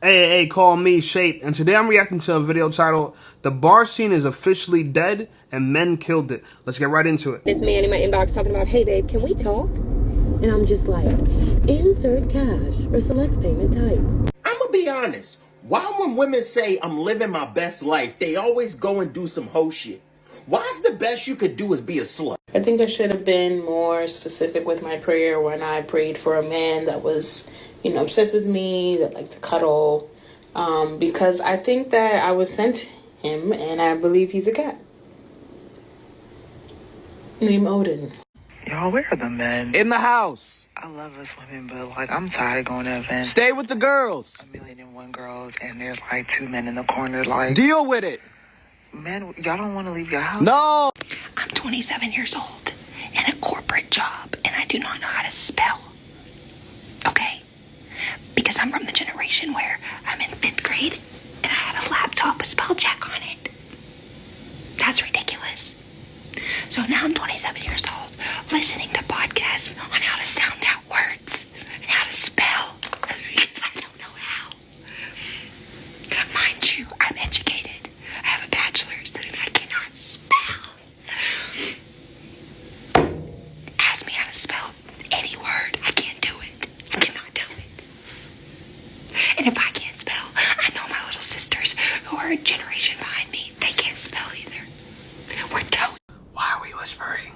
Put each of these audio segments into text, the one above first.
Hey, call me Shape, and today I'm reacting to a video titled "The Bar Scene is Officially Dead and Men Killed It." Let's get right into it. This man in my inbox talking about, hey babe, can we talk? And I'm just like, insert cash or select payment type. I'm gonna be honest. Why when women say I'm living my best life, they always go and do some hoe shit? Why's the best you could do is be a slut? I think I should have been more specific with my prayer when I prayed for a man that was, obsessed with me, that liked to cuddle, because I think that I was sent him, and I believe he's a cat. Name Odin. Y'all, where are the men? In the house. I love us women, but I'm tired of going to events. Stay with the girls. 1,000,001 girls, and there's 2 men in the corner. Deal with it. Men, y'all don't want to leave your house. No. I'm 27 years old in a corporate job, and I do not know how to spell. Okay? Because I'm from the generation where I'm in 5th grade, and I had a laptop with spell check on it. That's ridiculous. So now I'm 27 years old, listening to podcasts on how to sound out words and how to spell, because I don't know how. Mind you, I'm educated. I have a bachelor's and I cannot spell. Ask me how to spell any word. I can't do it. I cannot do it. And if I can't spell, I know my little sisters who are a generation behind me, they can't spell either. We're toast. Why are we whispering?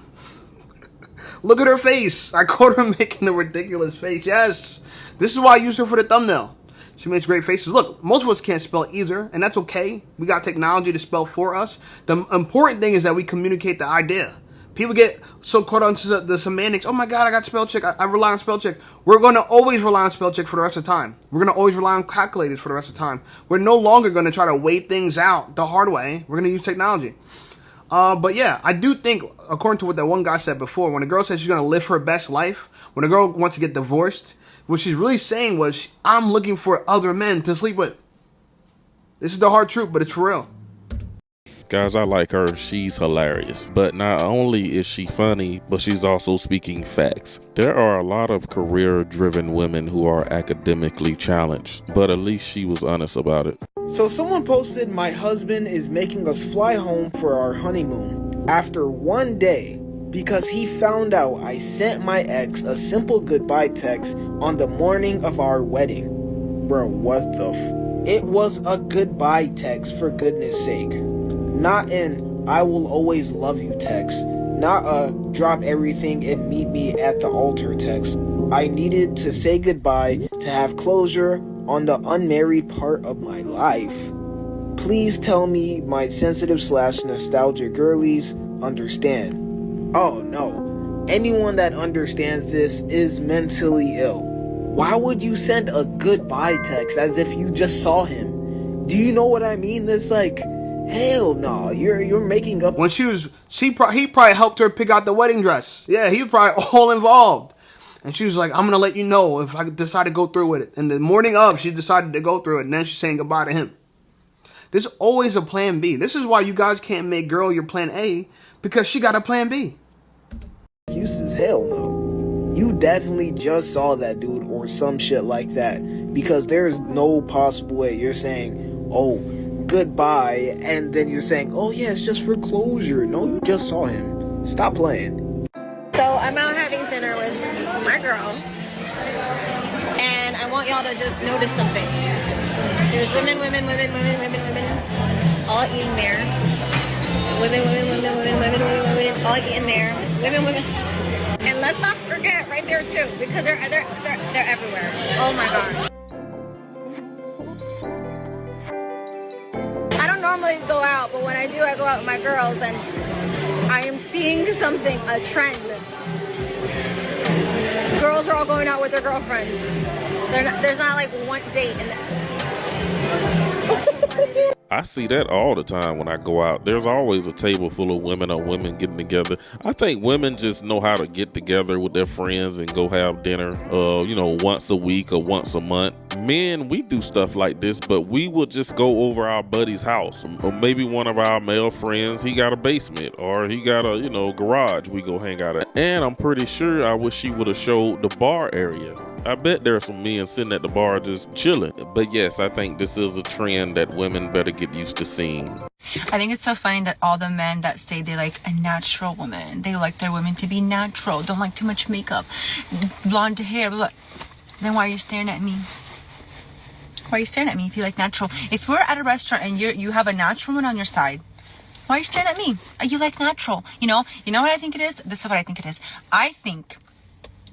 Look at her face. I caught her making a ridiculous face. Yes, this is why I use her for the thumbnail. She makes great faces. Look, most of us can't spell either, and that's okay. We got technology to spell for us. The important thing is that we communicate the idea. People get so caught onto the semantics. Oh my God, I got spell check. I rely on spell check. We're going to always rely on spell check for the rest of the time. We're going to always rely on calculators for the rest of the time. We're no longer going to try to wait things out the hard way. We're going to use technology. But yeah, I do think, according to what that one guy said before, when a girl says she's going to live her best life, when a girl wants to get divorced, what she's really saying was, I'm looking for other men to sleep with. This is the hard truth, but it's for real. Guys, I like her. She's hilarious. But not only is she funny, but she's also speaking facts. There are a lot of career-driven women who are academically challenged, but at least she was honest about it. So someone posted, my husband is making us fly home for our honeymoon after 1 day because he found out I sent my ex a simple goodbye text on the morning of our wedding. Bro, what the It was a goodbye text, for goodness sake. Not an I will always love you text. Not a drop everything and meet me at the altar text. I needed to say goodbye to have closure on the unmarried part of my life. Please tell me my sensitive / nostalgia girlies understand. Oh no, anyone that understands this is mentally ill. Why would you send a goodbye text as if you just saw him? Do you know what I mean? It's like, hell no, you're making up. When he probably helped her pick out the wedding dress. Yeah, he was probably all involved. And she was like, I'm going to let you know if I decide to go through with it. And the morning of, she decided to go through it. And then she's saying goodbye to him. There's always a plan B. This is why you guys can't make girl your plan A, because she got a plan B. Excuses, hell no. You definitely just saw that dude or some shit like that. Because there's no possible way you're saying, oh, goodbye. And then you're saying, oh yeah, it's just for closure. No, you just saw him. Stop playing. So I'm out having dinner with my girl, and I want y'all to just notice something. There's women, all eating there. Women, all eating there. Women. And let's not forget right there too, because they're everywhere. Oh my God. I don't normally go out, but when I do, I go out with my girls, and I am seeing something, a trend. Girls are all going out with their girlfriends. There's not like one date. I see that all the time when I go out. There's always a table full of women or women getting together. I think women just know how to get together with their friends and go have dinner, once a week or once a month. Men, we do stuff like this, but we will just go over our buddy's house. Or maybe one of our male friends, he got a basement or he got a, garage we go hang out at. And I'm pretty sure I wish she would have showed the bar area. I bet there are some men sitting at the bar just chilling. But yes, I think this is a trend that women better get used to seeing. I think it's so funny that all the men that say they like a natural woman, they like their women to be natural, don't like too much makeup, blonde hair, blah, blah. Then why are you staring at me? Why are you staring at me if you like natural? If we're at a restaurant and you have a natural woman on your side, why are you staring at me? You like natural. You know what I think it is? This is what I think it is. I think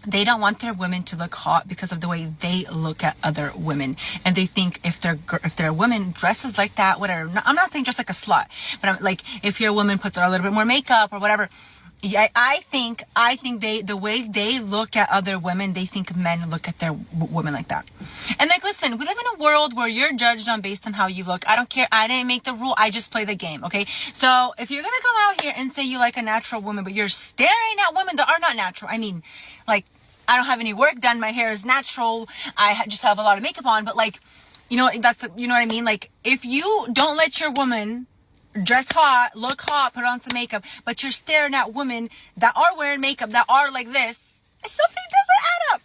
they don't want their women to look hot because of the way they look at other women, and they think if their woman dresses like that, whatever. I'm not saying just like a slut, but I'm like, if your woman puts on a little bit more makeup or whatever, I think the way they look at other women, they think men look at their women like that. And like, listen, we live in a world where you're judged on based on how you look. I don't care. I didn't make the rule. I just play the game. Okay. So if you're going to come out here and say you like a natural woman, but you're staring at women that are not natural. I mean, like, I don't have any work done. My hair is natural. I just have a lot of makeup on, but like, you know what I mean? Like, if you don't let your woman dress hot, look hot, put on some makeup, but you're staring at women that are wearing makeup, that are like this, something doesn't add up.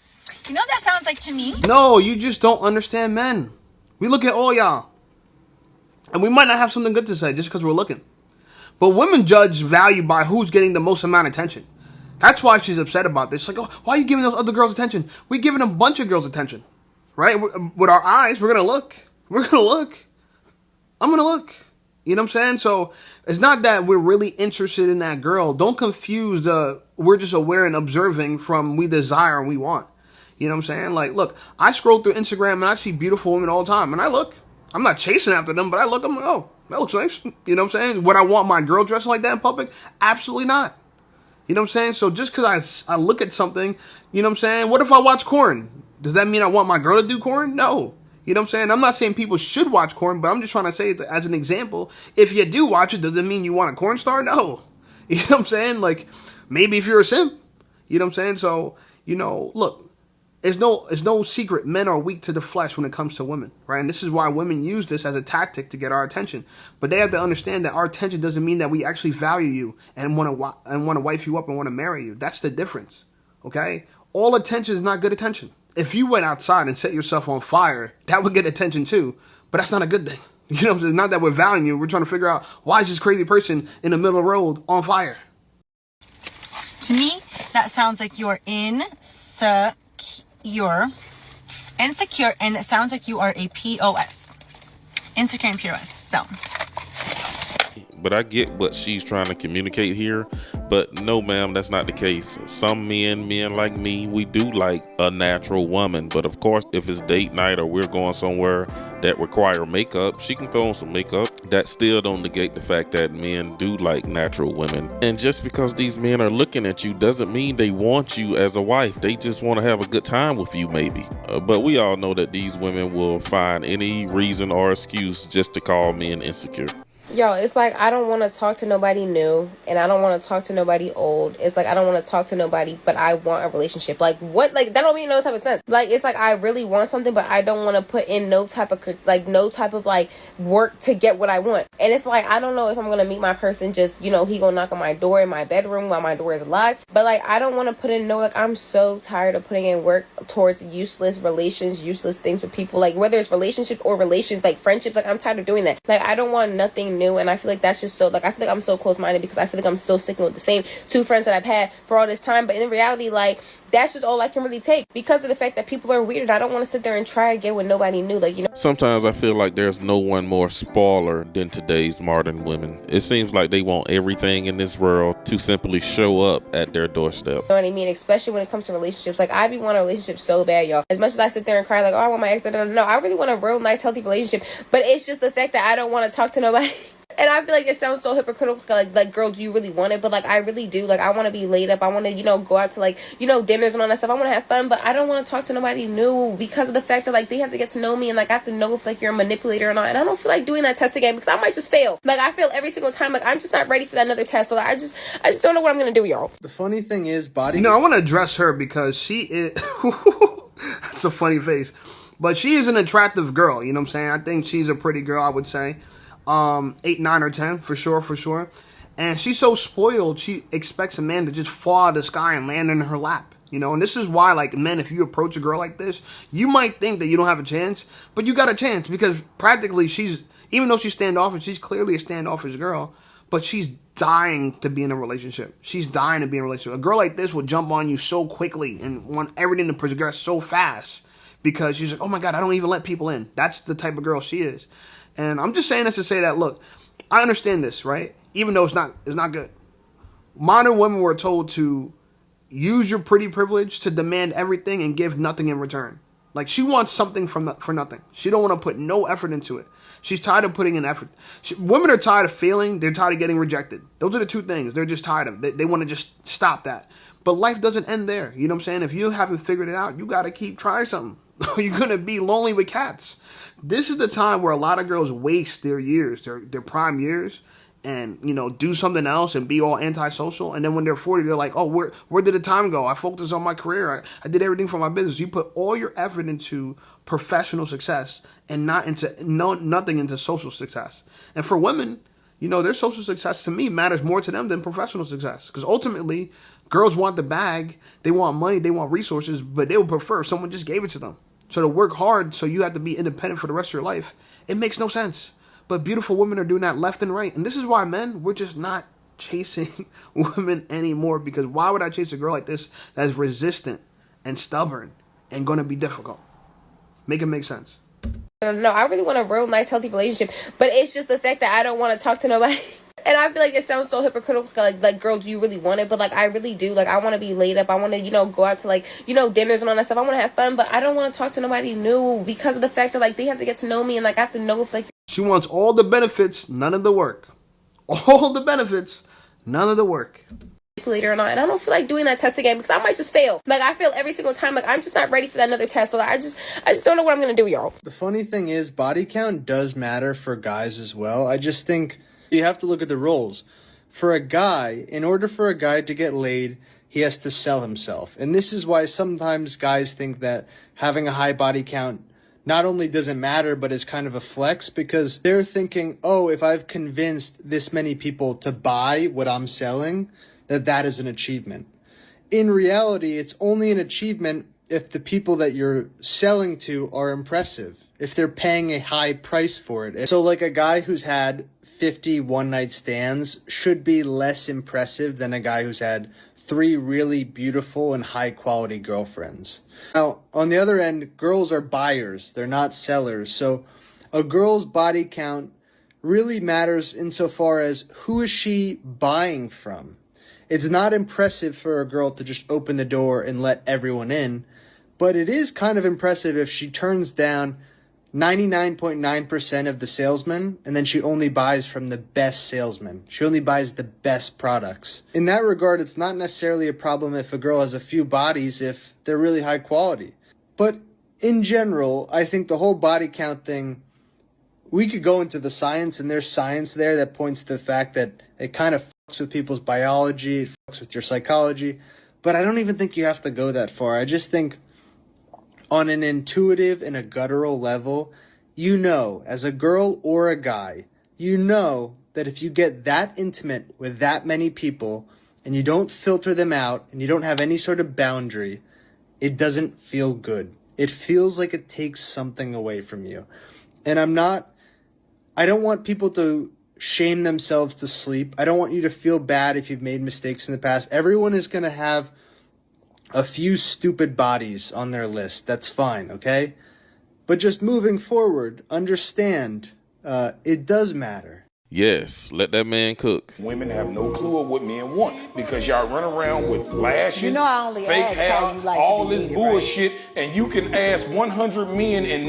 You know what that sounds like to me? No, you just don't understand men. We look at all y'all, and we might not have something good to say just because we're looking. But women judge value by who's getting the most amount of attention. That's why she's upset about this. She's like, oh, why are you giving those other girls attention? We're giving a bunch of girls attention, right? With our eyes, we're going to look. We're going to look. I'm going to look. You know what I'm saying? So it's not that we're really interested in that girl. Don't confuse we're just aware and observing from we desire and we want. You know what I'm saying? Like, look, I scroll through Instagram and I see beautiful women all the time. And I look. I'm not chasing after them, but I look. I'm like, oh, that looks nice. You know what I'm saying? Would I want my girl dressing like that in public? Absolutely not. You know what I'm saying? So just because I look at something, you know what I'm saying? What if I watch corn? Does that mean I want my girl to do corn? No. You know what I'm saying? I'm not saying people should watch corn, but I'm just trying to say it as an example. If you do watch it, does it mean you want a corn star? No. You know what I'm saying? Like, maybe if you're a simp. You know what I'm saying? So, look, it's no secret. Men are weak to the flesh when it comes to women, right? And this is why women use this as a tactic to get our attention. But they have to understand that our attention doesn't mean that we actually value you and want to wife you up and want to marry you. That's the difference, okay? All attention is not good attention. If you went outside and set yourself on fire, that would get attention too. But that's not a good thing. You know what I'm saying? Not that we're valuing you. We're trying to figure out, why is this crazy person in the middle of the road on fire? To me, that sounds like you're insecure, and it sounds like you are a POS. Insecure and POS. So. But I get what she's trying to communicate here. But no, ma'am, that's not the case. Some men like me, we do like a natural woman. But of course, if it's date night or we're going somewhere that require makeup, she can throw on some makeup. That still don't negate the fact that men do like natural women. And just because these men are looking at you doesn't mean they want you as a wife. They just want to have a good time with you, maybe. But we all know that these women will find any reason or excuse just to call men insecure. Yo, it's like I don't want to talk to nobody new, and I don't want to talk to nobody old. It's like I don't want to talk to nobody, but I want a relationship. Like, what? Like, that don't make no type of sense. Like, it's like I really want something, but I don't want to put in no type of work to get what I want. And it's like, I don't know if I'm going to meet my person just, he going to knock on my door in my bedroom while my door is locked. But like, I don't want to put in I'm so tired of putting in work towards useless relations, useless things with people. Like, whether it's relationships or relations, like friendships, like I'm tired of doing that. Like, I don't want nothing new, and I feel like that's just so, like, I feel like I'm so close-minded because I feel like I'm still sticking with the same two friends that I've had for all this time. But in reality, like, that's just all I can really take because of the fact that people are weird. I don't want to sit there and try again with nobody new. Like, Sometimes I feel like there's no one more spoiler than today's modern women. It seems like they want everything in this world to simply show up at their doorstep. You know what I mean? Especially when it comes to relationships. Like, I be wanting a relationship so bad, y'all. As much as I sit there and cry, like, oh, I want my ex. No, I really want a real nice, healthy relationship. But it's just the fact that I don't want to talk to nobody. And I feel like it sounds so hypocritical, like, girl, do you really want it? But, like, I really do. Like, I want to be laid up. I want to, go out to, like, dinners and all that stuff. I want to have fun, but I don't want to talk to nobody new because of the fact that, like, they have to get to know me and, like, I have to know if, like, you're a manipulator or not. And I don't feel like doing that test again because I might just fail. Like, I fail every single time. Like, I'm just not ready for that another test. So I just don't know what I'm going to do, y'all. The funny thing is, I want to address her because she is... That's a funny face. But she is an attractive girl, you know what I'm saying? I think she's a pretty girl, I would say. 8, 9, or 10, for sure. And she's so spoiled, she expects a man to just fall out of the sky and land in her lap. You know, and this is why, like, men, if you approach a girl like this, you might think that you don't have a chance, but you got a chance because practically she's, even though she's standoffish, she's clearly a standoffish girl, but she's dying to be in a relationship. She's dying to be in a relationship. A girl like this will jump on you so quickly and want everything to progress so fast because she's like, oh my God, I don't even let people in. That's the type of girl she is. And I'm just saying this to say that, look, I understand this, right? Even though it's not good. Modern women were told to use your pretty privilege to demand everything and give nothing in return. Like, she wants something for nothing. She don't want to put no effort into it. She's tired of putting in effort. Women are tired of failing. They're tired of getting rejected. Those are the two things. They're just tired of it. They want to just stop that. But life doesn't end there. You know what I'm saying? If you haven't figured it out, you got to keep trying something. You're going to be lonely with cats. This is the time where a lot of girls waste their years, their prime years, and, you know, do something else and be all antisocial. And then when they're 40, they're like, oh, where did the time go? I focused on my career. I did everything for my business. You put all your effort into professional success and nothing into social success. And for women, you know, their social success to me matters more to them than professional success. Because ultimately, girls want the bag. They want money. They want resources. But they would prefer if someone just gave it to them. So to work hard so you have to be independent for the rest of your life, it makes no sense. But beautiful women are doing that left and right. And this is why, men, we're just not chasing women anymore. Because why would I chase a girl like this that's resistant and stubborn and going to be difficult? Make it make sense. No, I really want a real nice, healthy relationship. But it's just the fact that I don't want to talk to nobody. And I feel like it sounds so hypocritical. Like, girl, do you really want it? But, like, I really do. Like, I want to be laid up. I want to, you know, go out to, like, you know, dinners and all that stuff. I want to have fun. But I don't want to talk to nobody new because of the fact that, like, they have to get to know me. And, like, I have to know if, like... She wants all the benefits, none of the work. All the benefits, none of the work. Later or not, and I don't feel like doing that test again because I might just fail. Like, I fail every single time. Like, I'm just not ready for that another test. So I just don't know what I'm gonna do, y'all. The funny thing is, body count does matter for guys as well. I just think you have to look at the roles. For a guy, in order for a guy to get laid, he has to sell himself. And this is why sometimes guys think that having a high body count not only doesn't matter, but is kind of a flex, because they're thinking, oh, if I've convinced this many people to buy what I'm selling, that is an achievement. In reality, it's only an achievement if the people that you're selling to are impressive, if they're paying a high price for it. So like a guy who's had 50 one-night stands should be less impressive than a guy who's had 3 really beautiful and high-quality girlfriends. Now, on the other end, girls are buyers. They're not sellers. So a girl's body count really matters insofar as who is she buying from. It's not impressive for a girl to just open the door and let everyone in, but it is kind of impressive if she turns down 99.9% of the salesmen and then she only buys from the best salesman. She only buys the best products. In that regard, it's not necessarily a problem if a girl has a few bodies if they're really high quality. But in general, I think the whole body count thing, we could go into the science, and there's science there that points to the fact that it kind of fucks with people's biology, it fucks with your psychology, but I don't even think you have to go that far. I just think on an intuitive and a guttural level, you know, as a girl or a guy, you know that if you get that intimate with that many people and you don't filter them out and you don't have any sort of boundary, it doesn't feel good. It feels like it takes something away from you. And I don't want people to shame themselves to sleep. I don't want you to feel bad if you've made mistakes in the past. Everyone is going to have a few stupid bodies on their list. That's fine, okay? But just moving forward, understand it does matter. Yes, let that man cook. Women have no clue of what men want because y'all run around with lashes, fake hair, all this bullshit, and you can ask 100 men and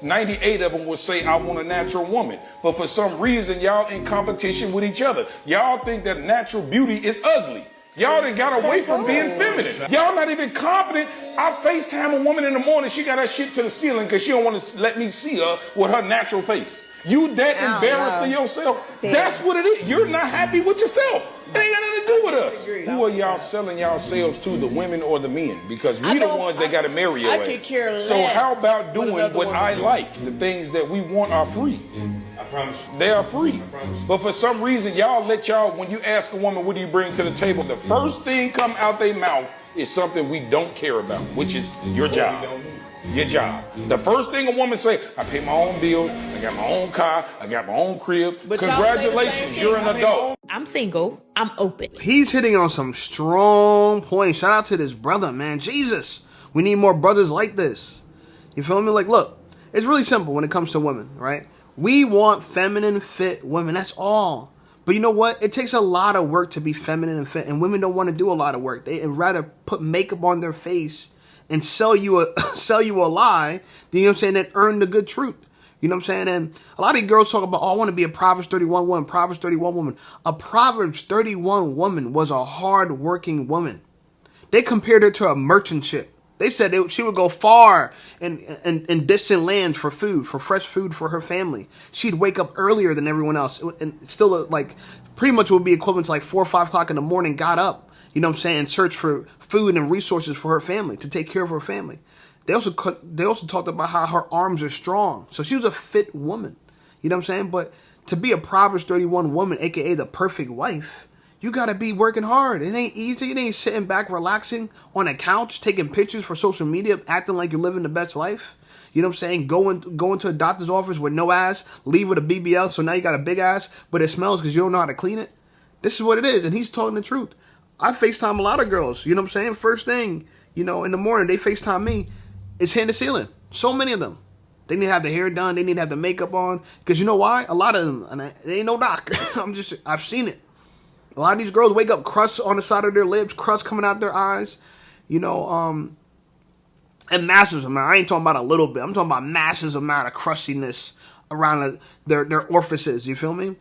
98 of them will say, I want a natural woman. But for some reason, y'all in competition with each other. Y'all think that natural beauty is ugly. Y'all done got away from being feminine. Y'all not even confident. I FaceTime a woman in the morning, she got her shit to the ceiling because she don't want to let me see her with her natural face. You that embarrassed of yourself? Damn. That's what it is. You're not happy with yourself. It ain't got nothing to do with us. Who are y'all selling yourselves to, the women or the men? Because we the ones that got to marry your ass. So how about doing what I like? The things that we want are free. I promise you. They are free. But for some reason, y'all when you ask a woman, what do you bring to the table? The first thing come out their mouth is something we don't care about, which is your job. Your job. The first thing a woman say, I pay my own bills, I got my own car, I got my own crib. But congratulations, you're an adult. I'm single. I'm open. He's hitting on some strong points. Shout out to this brother, man. Jesus. We need more brothers like this. You feel me? Like, look, it's really simple when it comes to women, right? We want feminine, fit women. That's all. But you know what? It takes a lot of work to be feminine and fit, and women don't want to do a lot of work. They'd rather put makeup on their face and sell you a lie, you know what I'm saying, and earn the good truth. You know what I'm saying? And a lot of these girls talk about, oh, I want to be a Proverbs 31 woman, Proverbs 31 woman. A Proverbs 31 woman was a hard-working woman. They compared her to a merchant ship. They said she would go far in distant lands for food, for fresh food for her family. She'd wake up earlier than everyone else. And still, like, pretty much would be equivalent to like 4 or 5 o'clock in the morning, got up, you know what I'm saying, and searched for food and resources for her family, to take care of her family. They also talked about how her arms are strong. So she was a fit woman. You know what I'm saying? But to be a Proverbs 31 woman, a.k.a. the perfect wife, you got to be working hard. It ain't easy. It ain't sitting back, relaxing on a couch, taking pictures for social media, acting like you're living the best life. You know what I'm saying? Going to a doctor's office with no ass, leave with a BBL, so now you got a big ass, but it smells because you don't know how to clean it. This is what it is, and he's talking the truth. I FaceTime a lot of girls, you know what I'm saying? First thing, you know, in the morning, they FaceTime me. It's hitting the ceiling. So many of them. They need to have the hair done. They need to have the makeup on. Because you know why? A lot of them, and they ain't no doc. I've seen it. A lot of these girls wake up crust on the side of their lips, crust coming out their eyes, you know, and massive amount. I ain't talking about a little bit. I'm talking about massive amount of crustiness around their orifices. You feel me?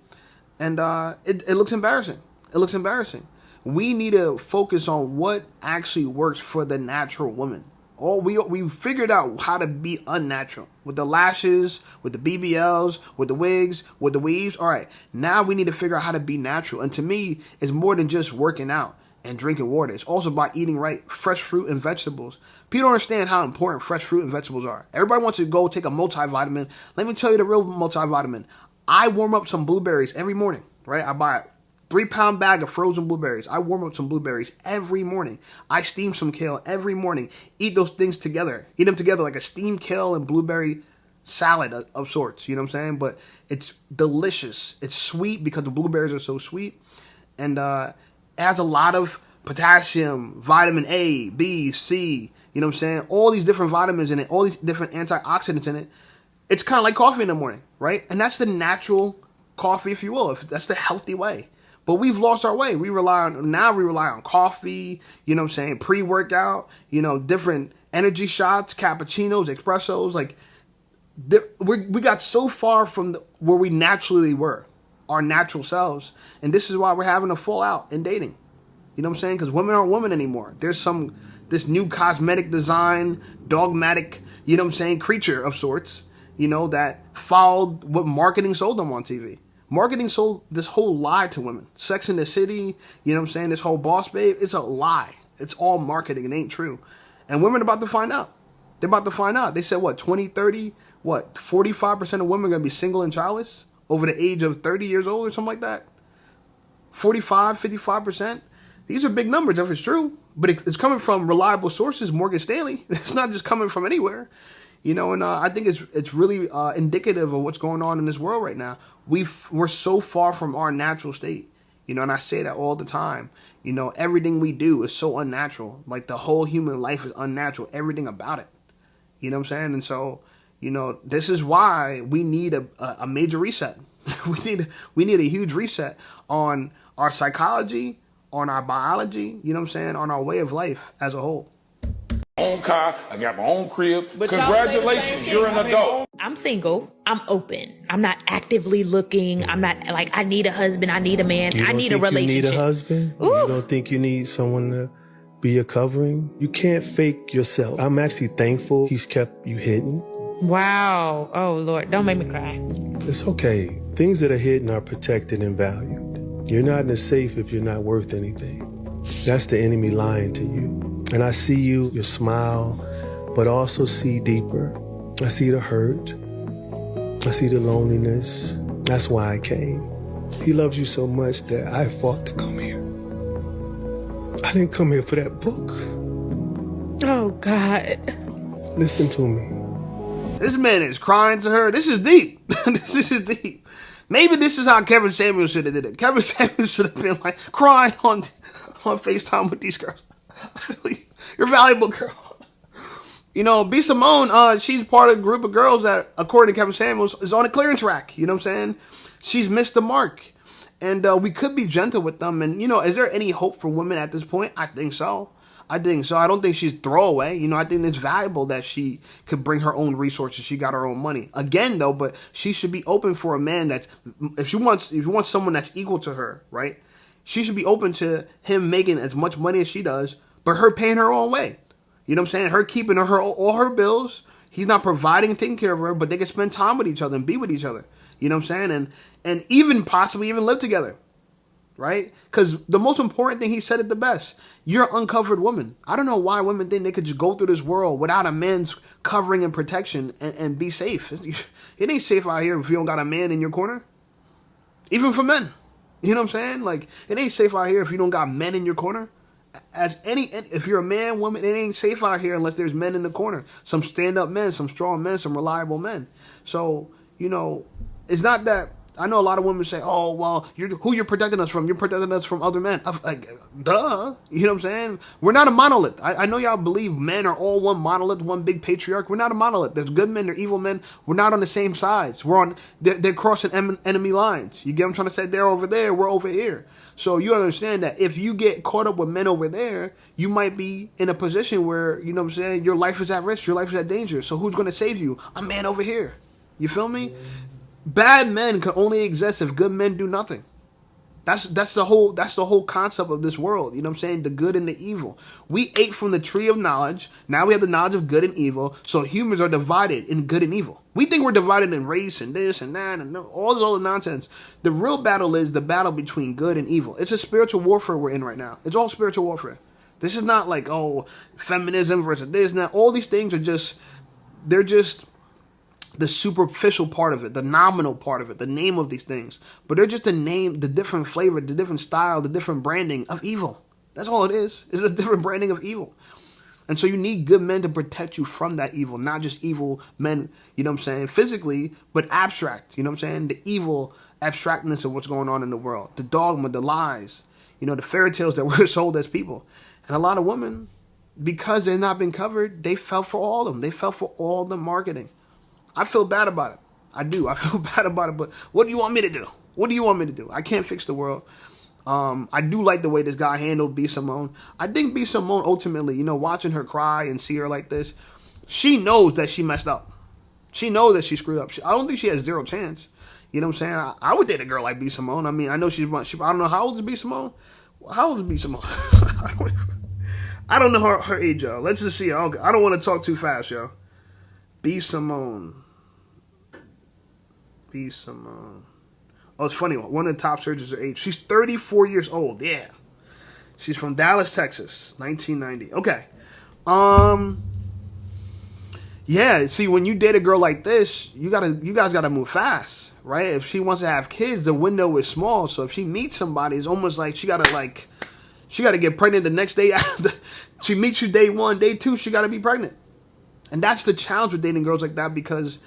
And it looks embarrassing. It looks embarrassing. We need to focus on what actually works for the natural woman. We figured out how to be unnatural with the lashes, with the BBLs, with the wigs, with the weaves. All right, now we need to figure out how to be natural. And to me, it's more than just working out and drinking water. It's also about eating right, fresh fruit and vegetables. People don't understand how important fresh fruit and vegetables are. Everybody wants to go take a multivitamin. Let me tell you the real multivitamin. I warm up some blueberries every morning, right? I buy a 3-pound bag of frozen blueberries. I warm up some blueberries every morning. I steam some kale every morning. Eat those things together. Eat them together like a steamed kale and blueberry salad of sorts. You know what I'm saying? But it's delicious. It's sweet because the blueberries are so sweet. And it has a lot of potassium, vitamin A, B, C. You know what I'm saying? All these different vitamins in it. All these different antioxidants in it. It's kind of like coffee in the morning, right? And that's the natural coffee, if you will. That's the healthy way. But we've lost our way. We rely on coffee, you know what I'm saying, pre-workout, you know, different energy shots, cappuccinos, espressos. Like, we got so far from where we naturally were, our natural selves. And this is why we're having a fallout in dating. You know what I'm saying? Because women aren't women anymore. There's this new cosmetic design, dogmatic, you know what I'm saying, creature of sorts, you know, that followed what marketing sold them on TV. Marketing sold this whole lie to women. Sex in the City, you know what I'm saying, this whole boss babe, it's a lie. It's all marketing. It ain't true. And women are about to find out. They're about to find out. They said, 20, 30, 45% of women are going to be single and childless over the age of 30 years old or something like that? 45, 55%? These are big numbers if it's true. But it's coming from reliable sources, Morgan Stanley. It's not just coming from anywhere. You know, and I think it's really indicative of what's going on in this world right now. We're so far from our natural state, you know, and I say that all the time. You know, everything we do is so unnatural. Like, the whole human life is unnatural, everything about it. You know what I'm saying? And so, you know, this is why we need a major reset. we need a huge reset on our psychology, on our biology, you know what I'm saying, on our way of life as a whole. Own car, I got my own crib. But congratulations, you're an adult. I'm single. I'm open. I'm not actively looking. I'm not like, I need a husband. I need a man. I need a relationship. You need a husband? Ooh. You don't think you need someone to be your covering? You can't fake yourself. I'm actually thankful he's kept you hidden. Wow. Oh, Lord. Don't make me cry. It's okay. Things that are hidden are protected and valued. You're not in a safe if you're not worth anything. That's the enemy lying to you. And I see you, your smile, but also see deeper. I see the hurt. I see the loneliness. That's why I came. He loves you so much that I fought to come here. I didn't come here for that book. Oh, God. Listen to me. This man is crying to her. This is deep. This is deep. Maybe this is how Kevin Samuels should have did it. Kevin Samuels should have been like crying on FaceTime with these girls. I feel you. You're a valuable girl. You know, B. Simone, she's part of a group of girls that, according to Kevin Samuels, is on a clearance rack. You know what I'm saying? She's missed the mark. And we could be gentle with them. And, you know, is there any hope for women at this point? I think so. I don't think she's throwaway. You know, I think it's valuable that she could bring her own resources. She got her own money. Again, though, but she should be open for a man that's, if you want someone that's equal to her, right? She should be open to him making as much money as she does, but her paying her own way. You know what I'm saying? Her keeping her all her bills. He's not providing and taking care of her, but they can spend time with each other and be with each other. You know what I'm saying? And even possibly even live together. Right? Because the most important thing, he said it the best. You're an uncovered woman. I don't know why women think they could just go through this world without a man's covering and protection and be safe. It ain't safe out here if you don't got a man in your corner. Even for men. You know what I'm saying? Like, it ain't safe out here if you don't got men in your corner. If you're a man, woman, it ain't safe out here unless there's men in the corner. Some stand-up men, some strong men, some reliable men. So, you know, it's not that. I know a lot of women say, oh, well, who you're protecting us from? You're protecting us from other men. Like, duh. You know what I'm saying? We're not a monolith. I know y'all believe men are all one monolith, one big patriarch. We're not a monolith. There's good men, there's evil men. We're not on the same sides. They're crossing enemy lines. You get what I'm trying to say? They're over there, we're over here. So you understand that if you get caught up with men over there, you might be in a position where, you know what I'm saying, your life is at risk, your life is at danger. So who's going to save you? A man over here. You feel me? Bad men can only exist if good men do nothing. That's the whole concept of this world. You know what I'm saying? The good and the evil. We ate from the tree of knowledge. Now we have the knowledge of good and evil. So humans are divided in good and evil. We think we're divided in race and this and that and all the nonsense. The real battle is the battle between good and evil. It's a spiritual warfare we're in right now. It's all spiritual warfare. This is not like, oh, feminism versus this and that. All these things are they're just the superficial part of it, the nominal part of it, the name of these things. But they're just the name, the different flavor, the different style, the different branding of evil. That's all it is. It's a different branding of evil. And so you need good men to protect you from that evil, not just evil men, you know what I'm saying, physically, but abstract, you know what I'm saying, the evil abstractness of what's going on in the world, the dogma, the lies, you know, the fairy tales that we're sold as people. And a lot of women, because they've not been covered, they fell for all of them. They fell for all the marketing. I feel bad about it. I do. I feel bad about it. But what do you want me to do? What do you want me to do? I can't fix the world. I do like the way this guy handled B. Simone. I think B. Simone ultimately, you know, watching her cry and see her like this, she knows that she messed up. She knows that she screwed up. I don't think she has zero chance. You know what I'm saying? I would date a girl like B. Simone. I mean, I know I don't know how old is B. Simone. How old is B. Simone? I don't know her age, y'all. Let's just see. I don't want to talk too fast, y'all. B. Simone. B. Simone. Oh, it's funny. One of the top searches her age. She's 34 years old. Yeah. She's from Dallas, Texas. 1990. Okay. Yeah, see, when you date a girl like this, you guys gotta move fast, right? If she wants to have kids, the window is small. So if she meets somebody, it's almost like she gotta get pregnant the next day after. She meets you day one, day two, she gotta be pregnant. And that's the challenge with dating girls like that, because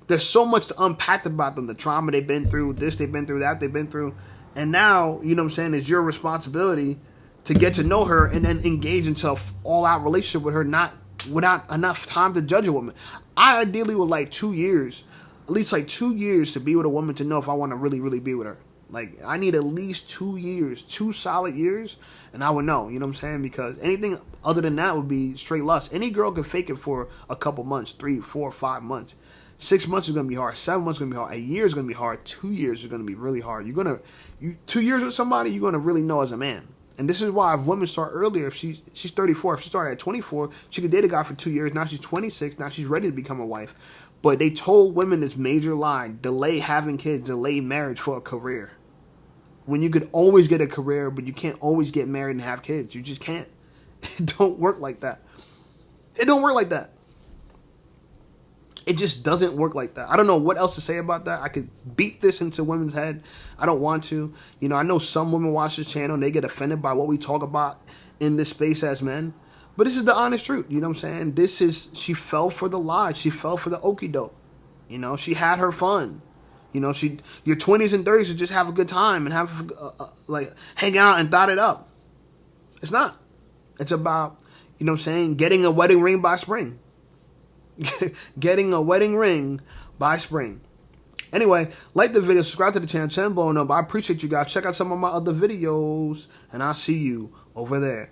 there's so much to unpack about them. The trauma they've been through, this they've been through, that they've been through. And now, you know what I'm saying, it's your responsibility to get to know her and then engage into an all-out relationship with her, not without enough time to judge a woman. I ideally would like 2 years, at least like 2 years to be with a woman to know if I want to really, really be with her. Like, I need at least 2 years, 2 solid years, and I would know, you know what I'm saying? Because anything other than that would be straight lust. Any girl could fake it for a couple months, 3, 4, 5 months. 6 months is going to be hard. 7 months is going to be hard. A year is going to be hard. 2 years is going to be really hard. 2 years with somebody, you're going to really know as a man. And this is why if women start earlier, if she's 34, if she started at 24, she could date a guy for 2 years. Now she's 26. Now she's ready to become a wife. But they told women this major lie: delay having kids, delay marriage for a career. When you could always get a career, but you can't always get married and have kids. You just can't. It don't work like that. It don't work like that. It just doesn't work like that. I don't know what else to say about that. I could beat this into women's head. I don't want to. You know, I know some women watch this channel and they get offended by what we talk about in this space as men. But this is the honest truth. You know what I'm saying? She fell for the lie. She fell for the okie doke. You know, she had her fun. You know, your 20s and 30s to just have a good time and have like hang out and dot it up. It's not. It's about, you know what I'm saying, getting a wedding ring by spring. Getting a wedding ring by spring. Anyway, like the video, subscribe to the channel, blowing up. I appreciate you guys. Check out some of my other videos, and I'll see you over there.